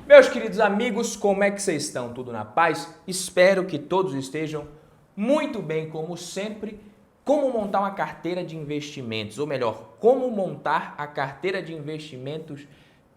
Meus queridos amigos, como é que vocês estão? Tudo na paz? Espero que todos estejam muito bem, como sempre. Como montar uma carteira de investimentos, ou melhor, como montar a carteira de investimentos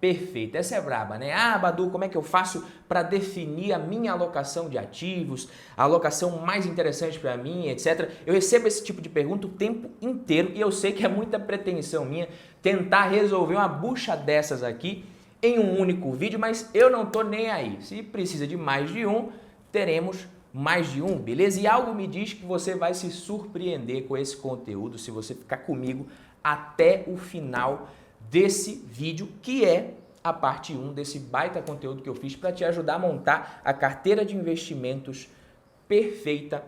perfeita. Essa é braba, né? Ah, Badu, como é que eu faço para definir a minha alocação de ativos, a alocação mais interessante para mim, etc. Eu recebo esse tipo de pergunta o tempo inteiro e eu sei que é muita pretensão minha tentar resolver uma bucha dessas aqui em um único vídeo, mas eu não tô nem aí. Se precisa de mais de um, teremos mais de um, beleza? E algo me diz que você vai se surpreender com esse conteúdo se você ficar comigo até o final desse vídeo, que é a parte 1 desse baita conteúdo que eu fiz para te ajudar a montar a carteira de investimentos perfeita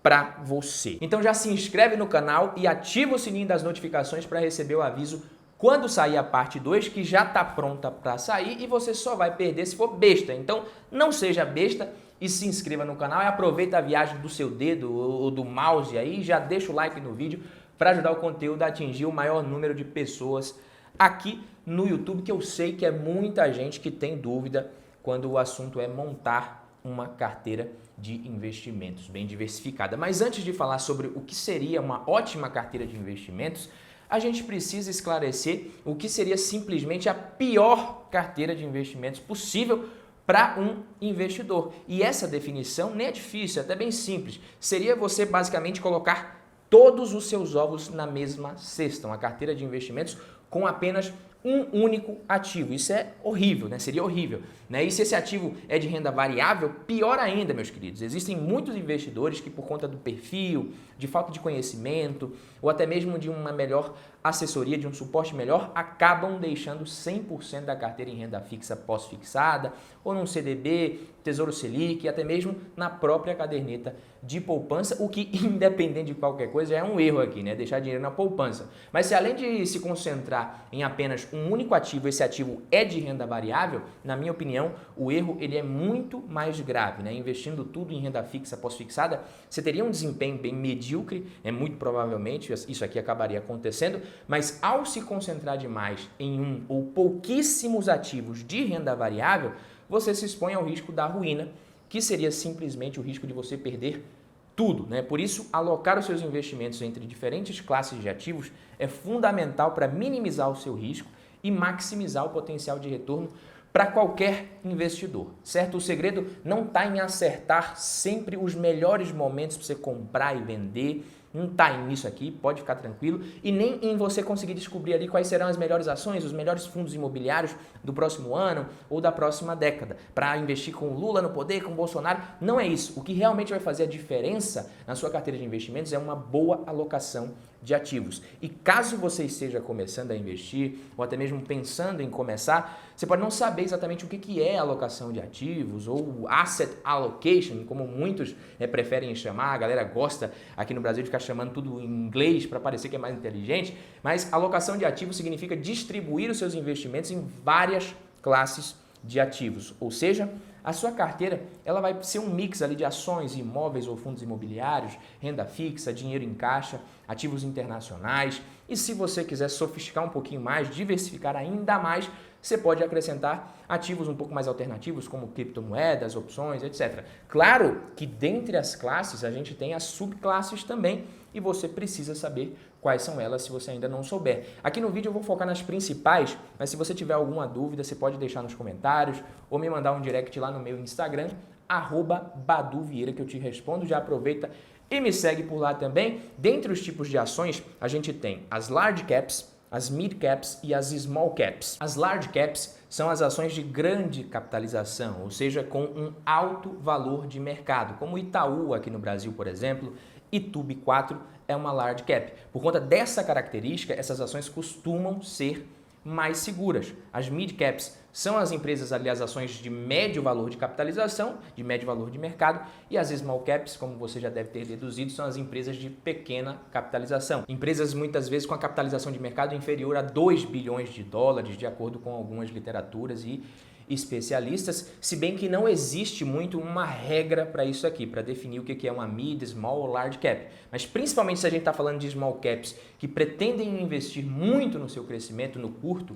para você. Então já se inscreve no canal e ativa o sininho das notificações para receber o aviso quando sair a parte 2, que já está pronta para sair, e você só vai perder se for besta. Então não seja besta e se inscreva no canal e aproveita a viagem do seu dedo ou do mouse aí, já deixa o like no vídeo para ajudar o conteúdo a atingir o maior número de pessoas aqui no YouTube, que eu sei que é muita gente que tem dúvida quando o assunto é montar uma carteira de investimentos bem diversificada. Mas antes de falar sobre o que seria uma ótima carteira de investimentos, a gente precisa esclarecer o que seria simplesmente a pior carteira de investimentos possível para um investidor. E essa definição nem é difícil, é até bem simples. Seria você basicamente colocar todos os seus ovos na mesma cesta, uma carteira de investimentos com apenas um único ativo. Isso é horrível, né? Seria horrível, né? E se esse ativo é de renda variável, pior ainda, meus queridos. Existem muitos investidores que, por conta do perfil, de falta de conhecimento, ou até mesmo de uma melhor assessoria, de um suporte melhor, acabam deixando 100% da carteira em renda fixa pós-fixada, ou num CDB, Tesouro Selic, e até mesmo na própria caderneta de poupança, o que, independente de qualquer coisa, é um erro aqui, né? Deixar dinheiro na poupança. Mas se além de se concentrar em apenas um único ativo, esse ativo é de renda variável, na minha opinião, o erro ele é muito mais grave, né? Investindo tudo em renda fixa pós-fixada, você teria um desempenho bem medíocre, muito provavelmente isso aqui acabaria acontecendo, mas ao se concentrar demais em um ou pouquíssimos ativos de renda variável, você se expõe ao risco da ruína, que seria simplesmente o risco de você perder tudo, né? Por isso, alocar os seus investimentos entre diferentes classes de ativos é fundamental para minimizar o seu risco e maximizar o potencial de retorno para qualquer investidor, certo? O segredo não está em acertar sempre os melhores momentos para você comprar e vender, não está nisso aqui, pode ficar tranquilo, e nem em você conseguir descobrir ali quais serão as melhores ações, os melhores fundos imobiliários do próximo ano ou da próxima década, para investir com o Lula no poder, com o Bolsonaro. Não é isso. O que realmente vai fazer a diferença na sua carteira de investimentos é uma boa alocação de ativos. E caso você esteja começando a investir, ou até mesmo pensando em começar, você pode não saber exatamente o que é alocação de ativos, ou asset allocation, como muitos preferem chamar. A galera gosta aqui no Brasil de ficar chamando tudo em inglês para parecer que é mais inteligente, mas alocação de ativos significa distribuir os seus investimentos em várias classes de ativos, ou seja, a sua carteira ela vai ser um mix ali de ações, imóveis ou fundos imobiliários, renda fixa, dinheiro em caixa, ativos internacionais. E se você quiser sofisticar um pouquinho mais, diversificar ainda mais, você pode acrescentar ativos um pouco mais alternativos, como criptomoedas, opções, etc. Claro que dentre as classes a gente tem as subclasses também, e você precisa saber quais são elas se você ainda não souber. Aqui no vídeo eu vou focar nas principais, mas se você tiver alguma dúvida, você pode deixar nos comentários ou me mandar um direct lá no meu Instagram, @baduvieira, que eu te respondo. Já aproveita e me segue por lá também. Dentre os tipos de ações, a gente tem as large caps, as mid caps e as small caps. As large caps são as ações de grande capitalização, ou seja, com um alto valor de mercado, como Itaú aqui no Brasil, por exemplo. Itub4 é uma large cap. Por conta dessa característica, essas ações costumam ser mais seguras. As mid caps são as empresas ali, as ações de médio valor de capitalização, de médio valor de mercado, e as small caps, como você já deve ter deduzido, são as empresas de pequena capitalização. Empresas muitas vezes com a capitalização de mercado inferior a 2 bilhões de dólares, de acordo com algumas literaturas e especialistas, se bem que não existe muito uma regra para isso aqui, para definir o que é uma mid, small ou large cap. Mas principalmente se a gente está falando de small caps que pretendem investir muito no seu crescimento no curto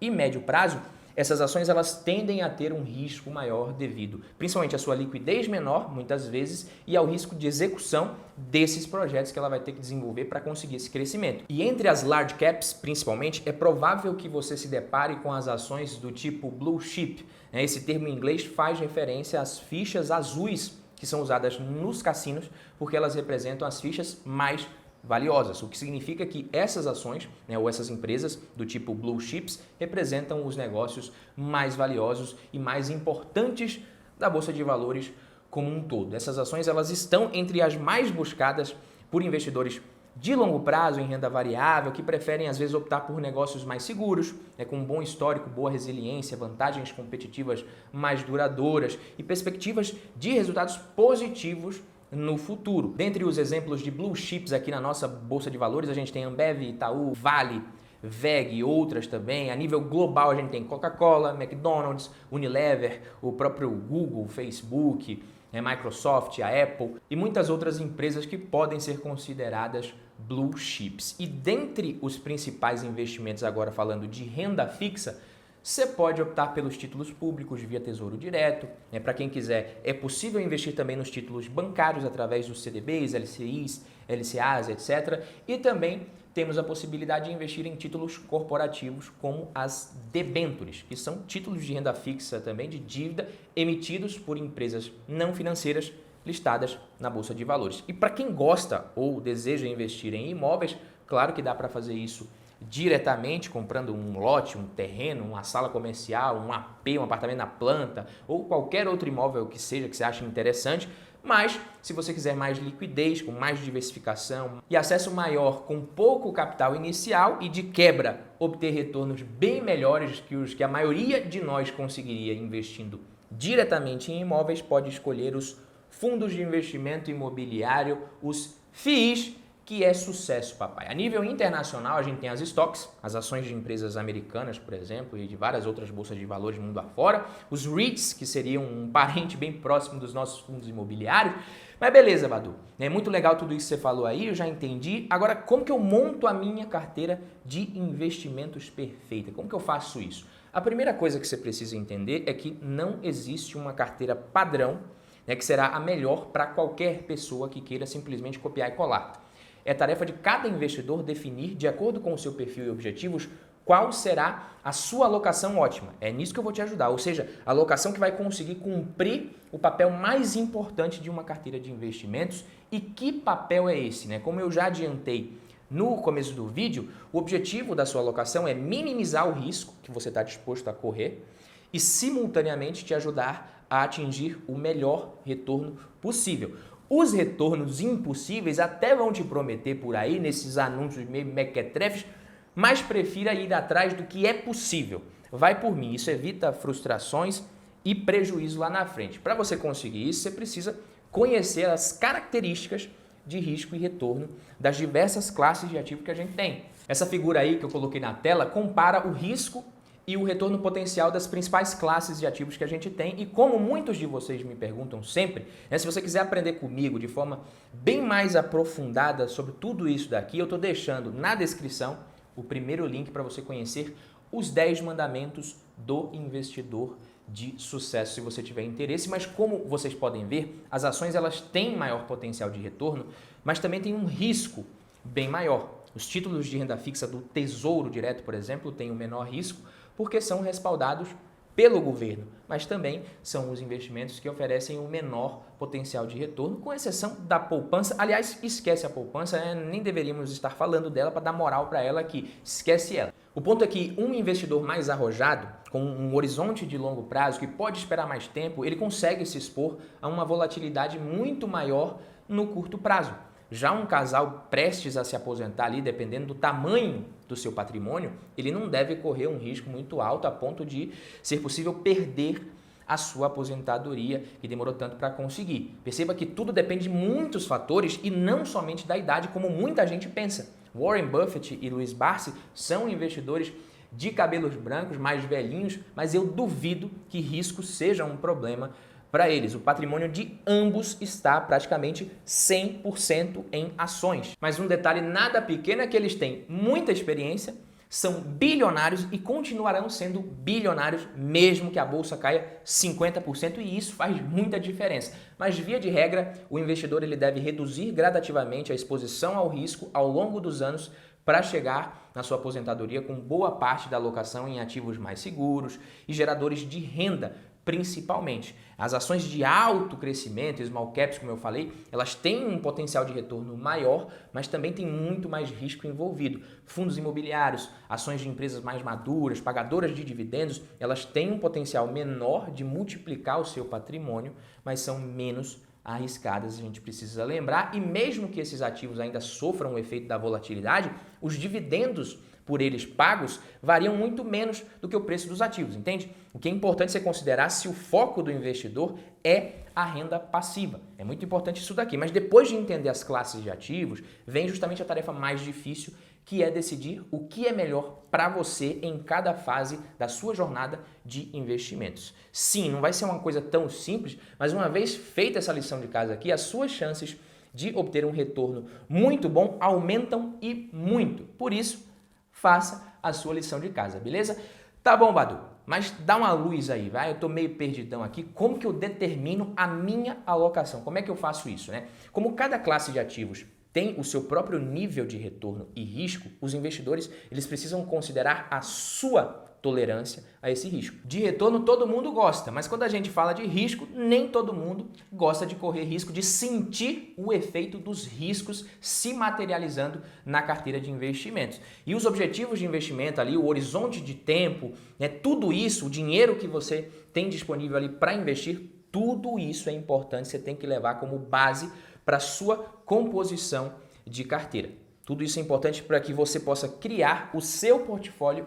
e médio prazo, essas ações elas tendem a ter um risco maior devido, principalmente à sua liquidez menor, muitas vezes, e ao risco de execução desses projetos que ela vai ter que desenvolver para conseguir esse crescimento. E entre as large caps, principalmente, é provável que você se depare com as ações do tipo blue chip. Esse termo em inglês faz referência às fichas azuis que são usadas nos cassinos, porque elas representam as fichas mais valiosas, o que significa que essas ações, ou essas empresas do tipo blue chips representam os negócios mais valiosos e mais importantes da bolsa de valores como um todo. Essas ações elas estão entre as mais buscadas por investidores de longo prazo em renda variável, que preferem às vezes optar por negócios mais seguros, com um bom histórico, boa resiliência, vantagens competitivas mais duradouras e perspectivas de resultados positivos no futuro. Dentre os exemplos de blue chips aqui na nossa bolsa de valores, a gente tem Ambev, Itaú, Vale, VEG e outras também. A nível global a gente tem Coca-Cola, McDonald's, Unilever, o próprio Google, Facebook, Microsoft, a Apple e muitas outras empresas que podem ser consideradas blue chips. E dentre os principais investimentos, agora falando de renda fixa, você pode optar pelos títulos públicos via Tesouro Direto. Para quem quiser, é possível investir também nos títulos bancários através dos CDBs, LCIs, LCAs, etc. E também temos a possibilidade de investir em títulos corporativos como as debêntures, que são títulos de renda fixa também de dívida emitidos por empresas não financeiras listadas na Bolsa de Valores. E para quem gosta ou deseja investir em imóveis, claro que dá para fazer isso diretamente, comprando um lote, um terreno, uma sala comercial, um AP, um apartamento na planta ou qualquer outro imóvel que seja que você ache interessante. Mas, se você quiser mais liquidez, com mais diversificação e acesso maior com pouco capital inicial e de quebra obter retornos bem melhores que os que a maioria de nós conseguiria investindo diretamente em imóveis, pode escolher os fundos de investimento imobiliário, os FIIs, que é sucesso, papai. A nível internacional, a gente tem as stocks, as ações de empresas americanas, por exemplo, e de várias outras bolsas de valores mundo afora, os REITs, que seriam um parente bem próximo dos nossos fundos imobiliários. Mas beleza, Badu, é muito legal tudo isso que você falou aí, eu já entendi. Agora, como que eu monto a minha carteira de investimentos perfeita? Como que eu faço isso? A primeira coisa que você precisa entender é que não existe uma carteira padrão, que será a melhor para qualquer pessoa que queira simplesmente copiar e colar. É tarefa de cada investidor definir, de acordo com o seu perfil e objetivos, qual será a sua alocação ótima. É nisso que eu vou te ajudar, ou seja, a alocação que vai conseguir cumprir o papel mais importante de uma carteira de investimentos. E que papel é esse? Como eu já adiantei no começo do vídeo, o objetivo da sua alocação é minimizar o risco que você está disposto a correr e simultaneamente te ajudar a atingir o melhor retorno possível. Os retornos impossíveis até vão te prometer por aí, nesses anúncios meio mequetrefes, mas prefira ir atrás do que é possível. Vai por mim, isso evita frustrações e prejuízo lá na frente. Para você conseguir isso, você precisa conhecer as características de risco e retorno das diversas classes de ativo que a gente tem. Essa figura aí que eu coloquei na tela compara o risco e o retorno potencial das principais classes de ativos que a gente tem. E como muitos de vocês me perguntam sempre, se você quiser aprender comigo de forma bem mais aprofundada sobre tudo isso daqui, eu estou deixando na descrição o primeiro link para você conhecer os 10 mandamentos do investidor de sucesso, se você tiver interesse. Mas como vocês podem ver, as ações elas têm maior potencial de retorno, mas também tem um risco bem maior. Os títulos de renda fixa do Tesouro Direto, por exemplo, têm o menor risco, porque são respaldados pelo governo, mas também são os investimentos que oferecem o menor potencial de retorno, com exceção da poupança. Aliás, esquece a poupança, nem deveríamos estar falando dela para dar moral para ela aqui, esquece ela. O ponto é que um investidor mais arrojado, com um horizonte de longo prazo, que pode esperar mais tempo, ele consegue se expor a uma volatilidade muito maior no curto prazo. Já um casal prestes a se aposentar ali, dependendo do tamanho do seu patrimônio, ele não deve correr um risco muito alto a ponto de ser possível perder a sua aposentadoria que demorou tanto para conseguir. Perceba que tudo depende de muitos fatores e não somente da idade, como muita gente pensa. Warren Buffett e Luiz Barsi são investidores de cabelos brancos, mais velhinhos, mas eu duvido que risco seja um problema para eles. O patrimônio de ambos está praticamente 100% em ações. Mas um detalhe nada pequeno é que eles têm muita experiência, são bilionários e continuarão sendo bilionários mesmo que a bolsa caia 50% e isso faz muita diferença. Mas via de regra, o investidor ele deve reduzir gradativamente a exposição ao risco ao longo dos anos para chegar na sua aposentadoria com boa parte da alocação em ativos mais seguros e geradores de renda, principalmente. As ações de alto crescimento, small caps, como eu falei, elas têm um potencial de retorno maior, mas também tem muito mais risco envolvido. Fundos imobiliários, ações de empresas mais maduras, pagadoras de dividendos, elas têm um potencial menor de multiplicar o seu patrimônio, mas são menos arriscadas, a gente precisa lembrar, e mesmo que esses ativos ainda sofram o efeito da volatilidade, os dividendos por eles pagos variam muito menos do que o preço dos ativos, entende? O que é importante você considerar se o foco do investidor é a renda passiva. É muito importante isso daqui, mas depois de entender as classes de ativos, vem justamente a tarefa mais difícil, que é decidir o que é melhor para você em cada fase da sua jornada de investimentos. Sim, não vai ser uma coisa tão simples, mas uma vez feita essa lição de casa aqui, as suas chances de obter um retorno muito bom aumentam e muito. Por isso, faça a sua lição de casa, beleza? Tá bom, Badu, mas dá uma luz aí, vai? Eu tô meio perdidão aqui. Como que eu determino a minha alocação? Como é que eu faço isso, né? Como cada classe de ativos tem o seu próprio nível de retorno e risco, os investidores eles precisam considerar a sua tolerância a esse risco. De retorno todo mundo gosta, mas quando a gente fala de risco, nem todo mundo gosta de correr risco, de sentir o efeito dos riscos se materializando na carteira de investimentos. E os objetivos de investimento ali, o horizonte de tempo, né, tudo isso, o dinheiro que você tem disponível ali para investir, tudo isso é importante, você tem que levar como base para a sua composição de carteira. Tudo isso é importante para que você possa criar o seu portfólio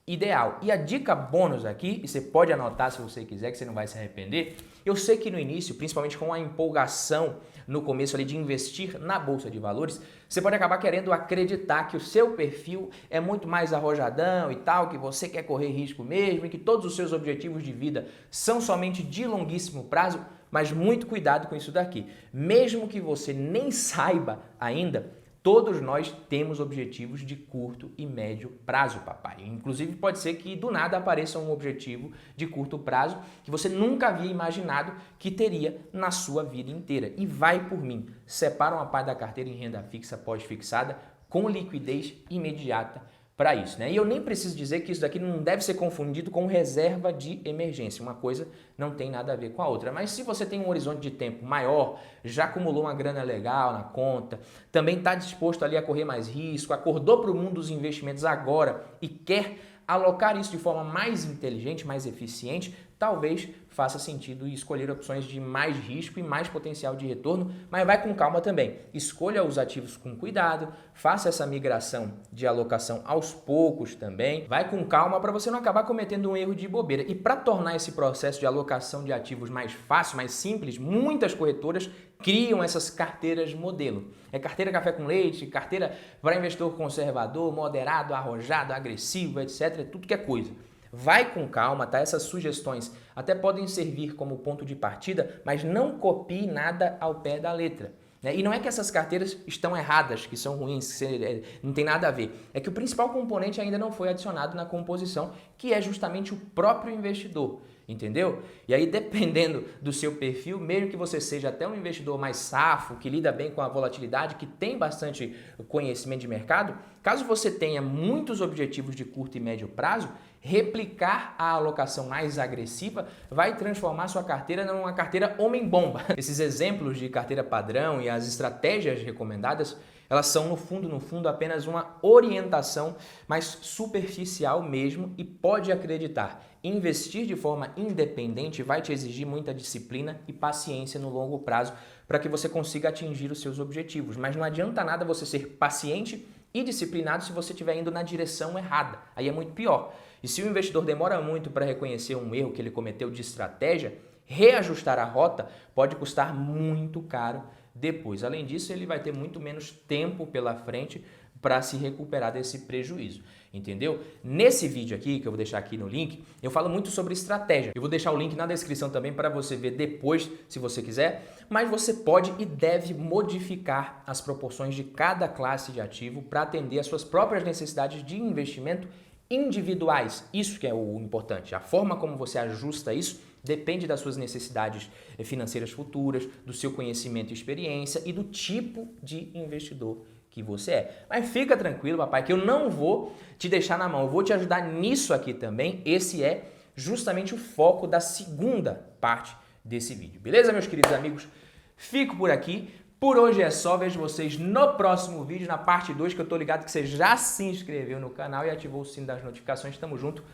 ideal. E a dica bônus aqui, e você pode anotar se você quiser, que você não vai se arrepender, eu sei que no início, principalmente com a empolgação no começo ali de investir na Bolsa de Valores, você pode acabar querendo acreditar que o seu perfil é muito mais arrojadão e tal, que você quer correr risco mesmo e que todos os seus objetivos de vida são somente de longuíssimo prazo, mas muito cuidado com isso daqui. Mesmo que você nem saiba ainda, todos nós temos objetivos de curto e médio prazo, papai. Inclusive, pode ser que do nada apareça um objetivo de curto prazo que você nunca havia imaginado que teria na sua vida inteira. E vai por mim, separa uma parte da carteira em renda fixa pós-fixada com liquidez imediata para isso, né? E eu nem preciso dizer que isso daqui não deve ser confundido com reserva de emergência. Uma coisa não tem nada a ver com a outra. Mas se você tem um horizonte de tempo maior, já acumulou uma grana legal na conta, também está disposto ali a correr mais risco, acordou para o mundo dos investimentos agora e quer alocar isso de forma mais inteligente, mais eficiente, talvez faça sentido escolher opções de mais risco e mais potencial de retorno, mas vai com calma também. Escolha os ativos com cuidado, faça essa migração de alocação aos poucos também. Vai com calma para você não acabar cometendo um erro de bobeira. E para tornar esse processo de alocação de ativos mais fácil, mais simples, muitas corretoras criam essas carteiras modelo. É carteira café com leite, carteira para investidor conservador, moderado, arrojado, agressivo, etc. Tudo que é coisa. Vai com calma, tá? Essas sugestões até podem servir como ponto de partida, mas não copie nada ao pé da letra, né? E não é que essas carteiras estão erradas, que são ruins, que não tem nada a ver. É que o principal componente ainda não foi adicionado na composição, que é justamente o próprio investidor. Entendeu? E aí, dependendo do seu perfil, mesmo que você seja até um investidor mais safo, que lida bem com a volatilidade, que tem bastante conhecimento de mercado, caso você tenha muitos objetivos de curto e médio prazo, replicar a alocação mais agressiva vai transformar sua carteira numa carteira homem-bomba. Esses exemplos de carteira padrão e as estratégias recomendadas, elas são, no fundo, apenas uma orientação mais superficial mesmo e pode acreditar, investir de forma independente vai te exigir muita disciplina e paciência no longo prazo para que você consiga atingir os seus objetivos. Mas não adianta nada você ser paciente e disciplinado se você estiver indo na direção errada. Aí é muito pior. E se o investidor demora muito para reconhecer um erro que ele cometeu de estratégia, reajustar a rota pode custar muito caro depois. Além disso, ele vai ter muito menos tempo pela frente para se recuperar desse prejuízo, entendeu? Nesse vídeo aqui, que eu vou deixar aqui no link, eu falo muito sobre estratégia. Eu vou deixar o link na descrição também para você ver depois, se você quiser, mas você pode e deve modificar as proporções de cada classe de ativo para atender às suas próprias necessidades de investimento individuais. Isso que é o importante. A forma como você ajusta isso depende das suas necessidades financeiras futuras, do seu conhecimento e experiência e do tipo de investidor que você é. Mas fica tranquilo, papai, que eu não vou te deixar na mão. Eu vou te ajudar nisso aqui também. Esse é justamente o foco da segunda parte desse vídeo. Beleza, meus queridos amigos? Fico por aqui. Por hoje é só. Vejo vocês no próximo vídeo, na parte 2, que eu tô ligado que você já se inscreveu no canal e ativou o sino das notificações. Tamo junto.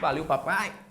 Valeu, papai!